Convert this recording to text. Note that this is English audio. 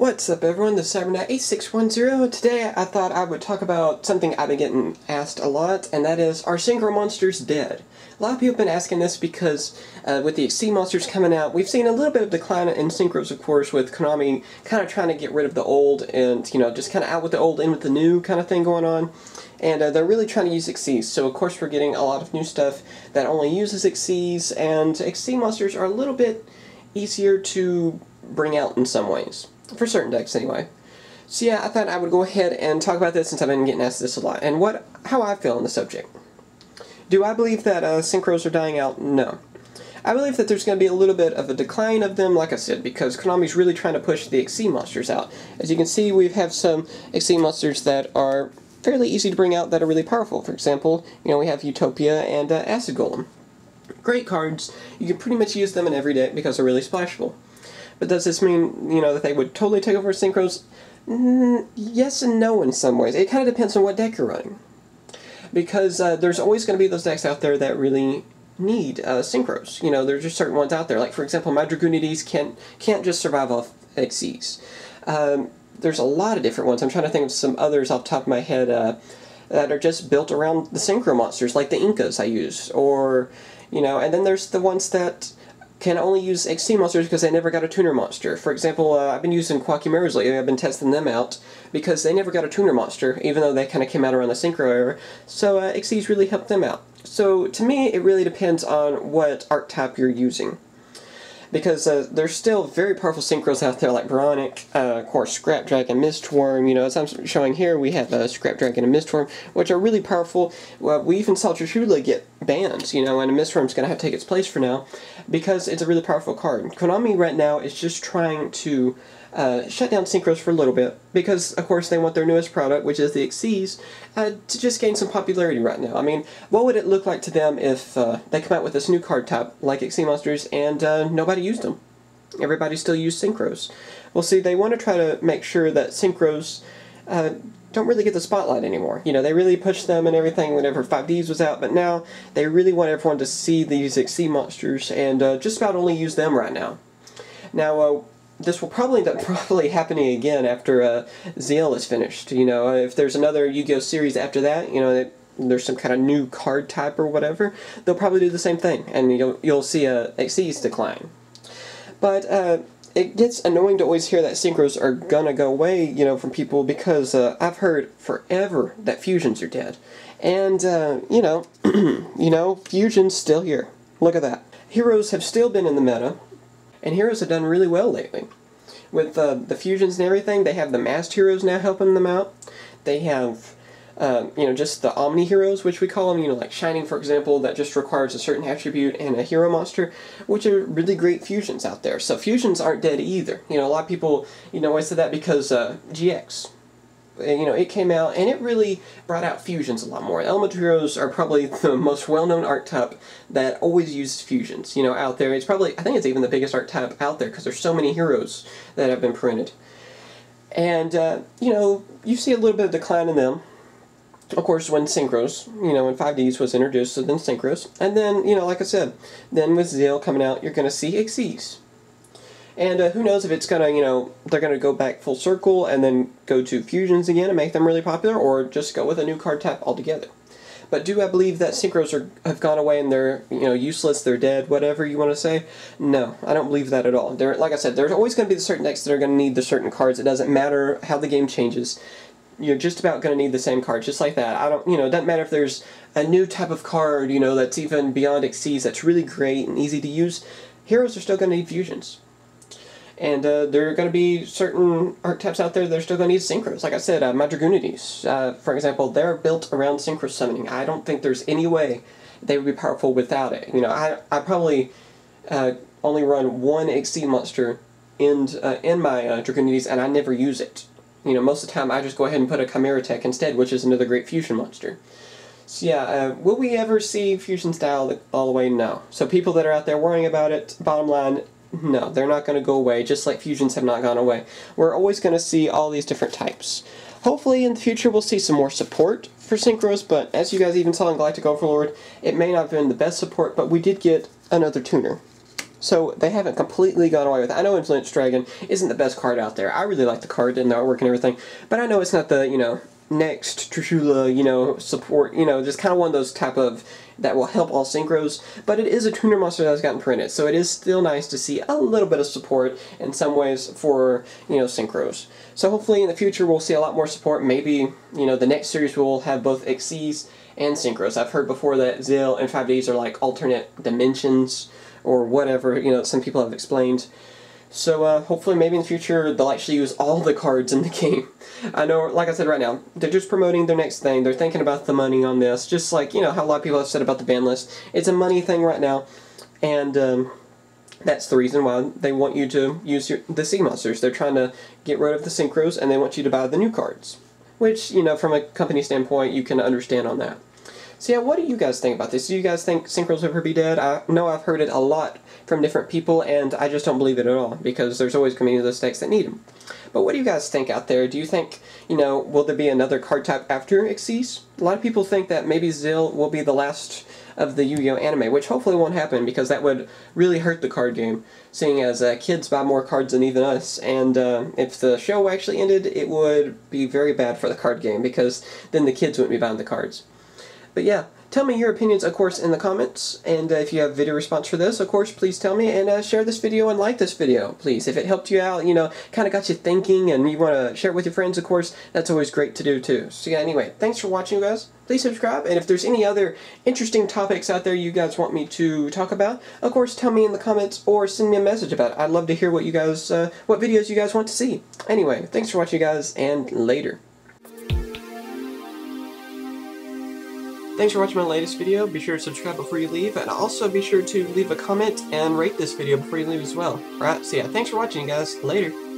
What's up everyone, this is CyberKnight 8610. Today I thought I would talk about something I've been getting asked a lot, and that is, are Synchro monsters dead? A lot of people have been asking this because with the XC monsters coming out, we've seen a little bit of decline in Synchros, of course, with Konami kind of trying to get rid of the old and, just kind of out with the old, in with the new kind of thing going on. And they're really trying to use XCs, so of course we're getting a lot of new stuff that only uses XCs, and XC monsters are a little bit easier to bring out in some ways. For certain decks, anyway. So yeah, I thought I would go ahead and talk about this since I've been getting asked this a lot, and how I feel on the subject. Do I believe that Synchros are dying out? No. I believe that there's going to be a little bit of a decline of them, like I said, because Konami's really trying to push the XC monsters out. As you can see, we have some XC monsters that are fairly easy to bring out that are really powerful. For example, we have Utopia and Acid Golem. Great cards. You can pretty much use them in every deck because they're really splashable. But does this mean, that they would totally take over Synchros? Yes and no in some ways. It kind of depends on what deck you're running. Because there's always going to be those decks out there that really need Synchros. There's just certain ones out there. Like, for example, my Dragunities can't just survive off XCs. There's a lot of different ones. I'm trying to think of some others off the top of my head that are just built around the Synchro monsters, like the Incas I use. Or, and then there's the ones that can only use XC monsters because they never got a tuner monster. For example, I've been using Quakimeras lately. I've been testing them out because they never got a tuner monster, even though they kind of came out around the Synchro era. So XCs really helped them out. So to me, it really depends on what archetype you're using. Because there's still very powerful Synchros out there like Bronic, of course Scrap Dragon, Mistworm, as I'm showing here we have Scrap Dragon and Mistworm, which are really powerful. We even saw Trishula get banned, and Mistworm's going to have to take its place for now, because it's a really powerful card. Konami right now is just trying to shut down Synchros for a little bit, because of course they want their newest product, which is the XCs, to just gain some popularity right now. I mean, what would it look like to them if they come out with this new card type, like XC Monsters, and nobody used them? Everybody still used Synchros. Well, see, they want to try to make sure that Synchros don't really get the spotlight anymore. They really pushed them and everything whenever 5Ds was out, but now they really want everyone to see these XC Monsters and just about only use them right now. Now, this will probably end up happening again after ZL is finished. If there's another Yu-Gi-Oh series after that, there's some kind of new card type or whatever, they'll probably do the same thing, and you'll see XCs decline. But it gets annoying to always hear that Synchros are gonna go away, from people, because I've heard forever that fusions are dead, and fusion's still here. Look at that. Heroes have still been in the meta. And heroes have done really well lately. With the fusions and everything, they have the masked heroes now helping them out. They have, just the Omni heroes, which we call them, like Shining, for example, that just requires a certain attribute and a hero monster, which are really great fusions out there. So fusions aren't dead either. A lot of people, I said that because GX. It came out, and it really brought out fusions a lot more. Elemental heroes are probably the most well-known archetype that always uses fusions, out there. It's probably, I think it's even the biggest archetype out there, because there's so many heroes that have been printed. And, you see a little bit of decline in them. Of course, when Synchros, when 5Ds was introduced, so then Synchros. And then, like I said, then with ZL coming out, you're going to see XCs. And who knows if it's going to, they're going to go back full circle and then go to fusions again and make them really popular, or just go with a new card type altogether. But do I believe that Synchros have gone away and they're, useless, they're dead, whatever you want to say? No, I don't believe that at all. Like I said, there's always going to be the certain decks that are going to need the certain cards. It doesn't matter how the game changes. You're just about going to need the same cards, just like that. It doesn't matter if there's a new type of card, that's even beyond XCs, that's really great and easy to use. Heroes are still going to need fusions. And there are going to be certain archetypes out there that are still going to need Synchros. Like I said, my Dragunities, for example, they're built around Synchro summoning. I don't think there's any way they would be powerful without it. I probably only run one XC monster in my Dragunities, and I never use it. Most of the time I just go ahead and put a Chimera Tech instead, which is another great fusion monster. So yeah, will we ever see fusions die all the way? No. So people that are out there worrying about it, bottom line, no, they're not going to go away, just like fusions have not gone away. We're always going to see all these different types. Hopefully in the future we'll see some more support for Synchros, but as you guys even saw in Galactic Overlord, it may not have been the best support, but we did get another tuner. So they haven't completely gone away with it. I know Influence Dragon isn't the best card out there. I really like the card and the artwork and everything, but I know it's not the, you know, next Trishula, you know, support, you know, just kind of one of those type of, that will help all synchros, but it is a tuner monster that has gotten printed, so it is still nice to see a little bit of support in some ways for, you know, synchros. So hopefully in the future we'll see a lot more support. Maybe, you know, the next series will have both Xyz and synchros. I've heard before that Zill and 5Ds are like alternate dimensions, or whatever, you know, some people have explained. So hopefully maybe in the future they'll actually use all the cards in the game. I know, like I said right now, they're just promoting their next thing. They're thinking about the money on this, just like, you know, how a lot of people have said about the ban list. It's a money thing right now, and that's the reason why they want you to use the sea monsters. They're trying to get rid of the synchros, and they want you to buy the new cards. Which, you know, from a company standpoint, you can understand on that. So yeah, what do you guys think about this? Do you guys think synchros will ever be dead? I know I've heard it a lot from different people, and I just don't believe it at all, because there's always going to be those decks that need them. But what do you guys think out there? Do you think, you know, will there be another card type after Xyz? A lot of people think that maybe Zill will be the last of the Yu-Gi-Oh anime, which hopefully won't happen, because that would really hurt the card game, seeing as kids buy more cards than even us, and if the show actually ended, it would be very bad for the card game, because then the kids wouldn't be buying the cards. But yeah, tell me your opinions, of course, in the comments, and if you have video response for this, of course, please tell me, and share this video and like this video, please. If it helped you out, you know, kind of got you thinking, and you want to share it with your friends, of course, that's always great to do, too. So yeah, anyway, thanks for watching, guys. Please subscribe, and if there's any other interesting topics out there you guys want me to talk about, of course, tell me in the comments, or send me a message about it. I'd love to hear what you guys, what videos you guys want to see. Anyway, thanks for watching, guys, and later. Thanks for watching my latest video. Be sure to subscribe before you leave, and also be sure to leave a comment and rate this video before you leave as well. Alright, so yeah, thanks for watching, guys. Later.